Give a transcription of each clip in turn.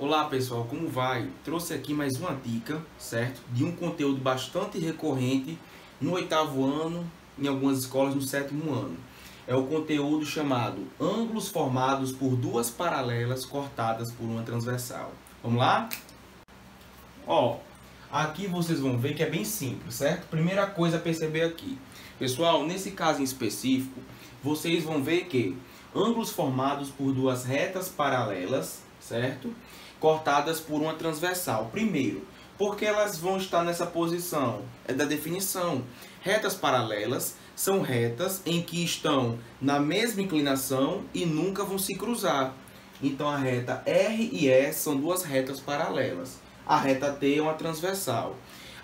Olá pessoal, como vai? Trouxe aqui mais uma dica, certo? De um conteúdo bastante recorrente no 8º ano, em algumas escolas no 7º ano. É o conteúdo chamado ângulos formados por duas paralelas cortadas por uma transversal. Vamos lá? Ó, aqui vocês vão ver que é bem simples, certo? Primeira coisa a perceber aqui. Pessoal, nesse caso em específico, vocês vão ver que ângulos formados por duas retas paralelas, certo? Cortadas por uma transversal. Primeiro, porque elas vão estar nessa posição? É da definição. Retas paralelas são retas em que estão na mesma inclinação e nunca vão se cruzar. Então a reta R e E são duas retas paralelas. A reta T é uma transversal.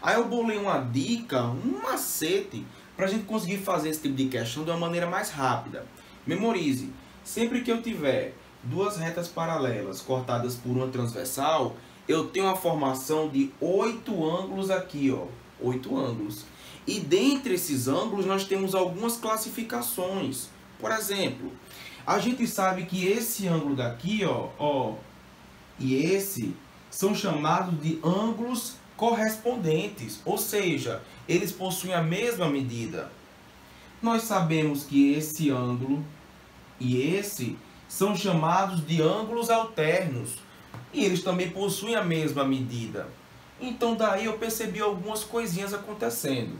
Aí eu bolei uma dica, um macete, para a gente conseguir fazer esse tipo de questão de uma maneira mais rápida. Memorize, sempre que eu tiver duas retas paralelas cortadas por uma transversal, eu tenho a formação de 8 ângulos aqui, ó, 8 ângulos. E dentre esses ângulos nós temos algumas classificações. Por exemplo, a gente sabe que esse ângulo daqui, ó, e esse são chamados de ângulos correspondentes, ou seja, eles possuem a mesma medida. Nós sabemos que esse ângulo e esse são chamados de ângulos alternos e eles também possuem a mesma medida. Então daí eu percebi algumas coisinhas acontecendo.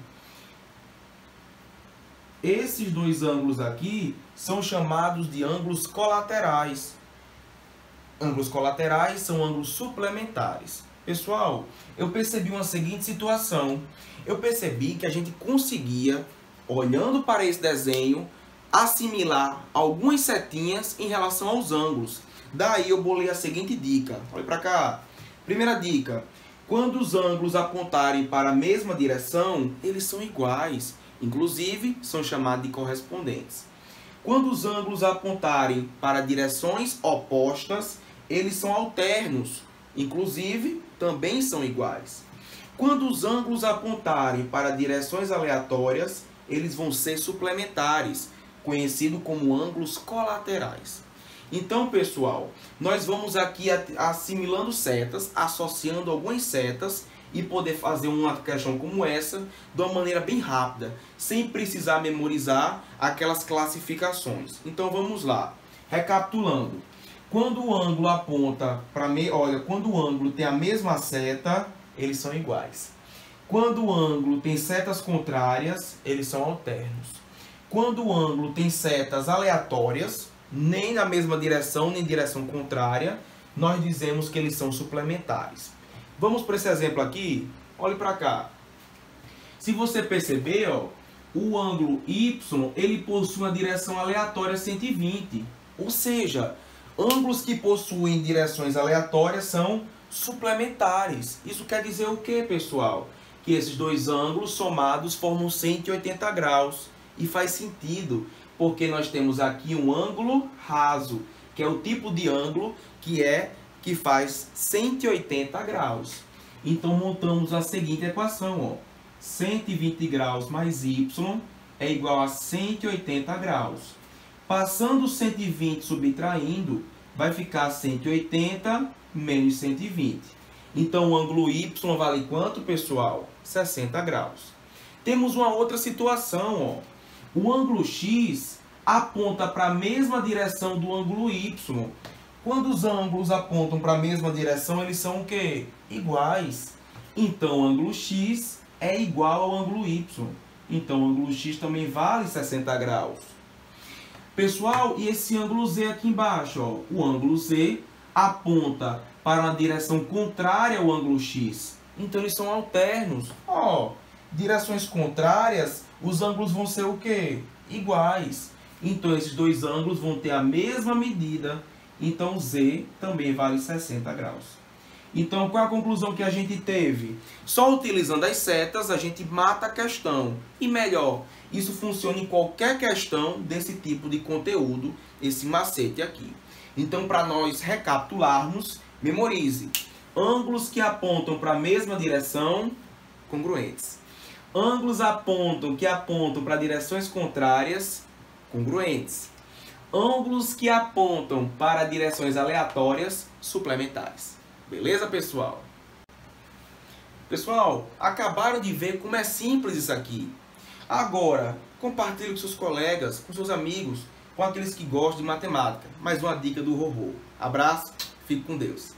Esses dois ângulos aqui são chamados de ângulos colaterais. Ângulos colaterais são ângulos suplementares. Pessoal, eu percebi uma seguinte situação. Eu percebi que a gente conseguia, olhando para esse desenho, assimilar algumas setinhas em relação aos ângulos. Daí eu bolei a seguinte dica. Olha para cá. Primeira dica. Quando os ângulos apontarem para a mesma direção, eles são iguais. Inclusive, são chamados de correspondentes. Quando os ângulos apontarem para direções opostas, eles são alternos. Inclusive, também são iguais. Quando os ângulos apontarem para direções aleatórias, eles vão ser suplementares, conhecido como ângulos colaterais. Então, pessoal, nós vamos aqui assimilando setas, associando algumas setas e poder fazer uma questão como essa de uma maneira bem rápida, sem precisar memorizar aquelas classificações. Então, vamos lá. Recapitulando. Quando o ângulo aponta para quando o ângulo tem a mesma seta, eles são iguais. Quando o ângulo tem setas contrárias, eles são alternos. Quando o ângulo tem setas aleatórias, nem na mesma direção, nem direção contrária, nós dizemos que eles são suplementares. Vamos para esse exemplo aqui? Olhe para cá. Se você perceber, ó, o ângulo Y, ele possui uma direção aleatória 120. Ou seja, ângulos que possuem direções aleatórias são suplementares. Isso quer dizer o quê, pessoal? Que esses dois ângulos somados formam 180 graus. E faz sentido, porque nós temos aqui um ângulo raso, que é o tipo de ângulo que faz 180 graus. Então, montamos a seguinte equação, ó. 120 graus mais y é igual a 180 graus. Passando 120 subtraindo, vai ficar 180 menos 120. Então, o ângulo y vale quanto, pessoal? 60 graus. Temos uma outra situação, ó. O ângulo x aponta para a mesma direção do ângulo y. Quando os ângulos apontam para a mesma direção, eles são o quê? Iguais. Então, o ângulo x é igual ao ângulo y. Então, o ângulo x também vale 60 graus. Pessoal, e esse ângulo z aqui embaixo? Ó? O ângulo z aponta para uma direção contrária ao ângulo x. Então, eles são alternos. Ó, direções contrárias, os ângulos vão ser o quê? Iguais. Então, esses dois ângulos vão ter a mesma medida. Então, z também vale 60 graus. Então, qual é a conclusão que a gente teve? Só utilizando as setas, a gente mata a questão. E melhor, isso funciona em qualquer questão desse tipo de conteúdo, esse macete aqui. Então, para nós recapitularmos, memorize. Ângulos que apontam para a mesma direção, congruentes. Ângulos que apontam para direções contrárias, congruentes. Ângulos que apontam para direções aleatórias, suplementares. Beleza, pessoal? Pessoal, acabaram de ver como é simples isso aqui. Agora, compartilhe com seus colegas, com seus amigos, com aqueles que gostam de matemática. Mais uma dica do Rorô. Abraço, fique com Deus.